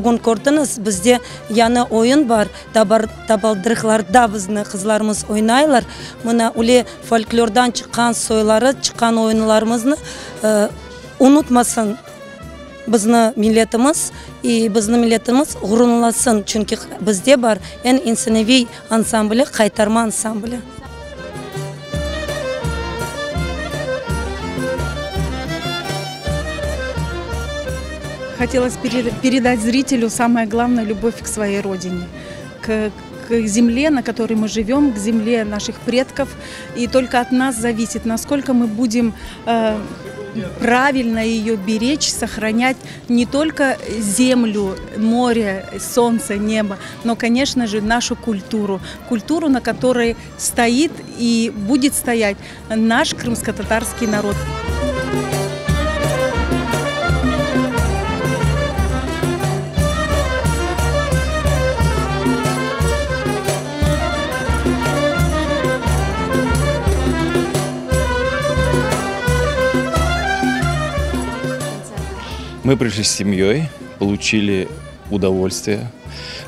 бүгін көрдіңіз, бізде яны ойын бар, табалдырықларда біздің қызларымыз ойнайлар. Мұна үле фольклордан шыққан сойлары, шыққан ойынларымызны ұнытмасын біздің миллетіміз, и біздің миллетіміз ғұрынласын, чүнки бізде бар ән инсаневи ансамблі, қайтарма ансамблі. Хотелось передать зрителю самое главное — любовь к своей родине, к земле, на которой мы живем, к земле наших предков. И только от нас зависит, насколько мы будем правильно ее беречь, сохранять не только землю, море, солнце, небо, но, конечно же, нашу культуру, на которой стоит и будет стоять наш крымско-татарский народ. Мы пришли с семьей, получили удовольствие.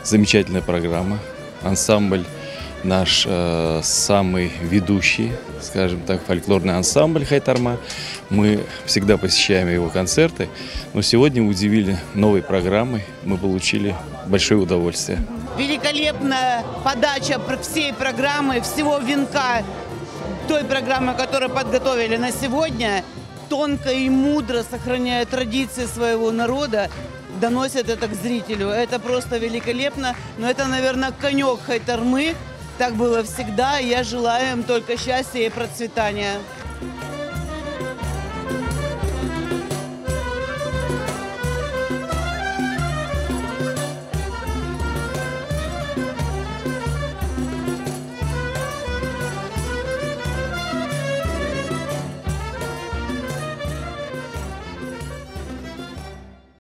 Замечательная программа. Ансамбль наш самый ведущий, скажем так, фольклорный ансамбль «Хайтарма». Мы всегда посещаем его концерты, но сегодня удивили новой программой. Мы получили большое удовольствие. Великолепная подача всей программы, всего венка той программы, которую подготовили на сегодня. Тонко и мудро, сохраняя традиции своего народа, доносят это к зрителю. Это просто великолепно. Но это, наверное, конек Хайтармы. Так было всегда. Я желаю им только счастья и процветания.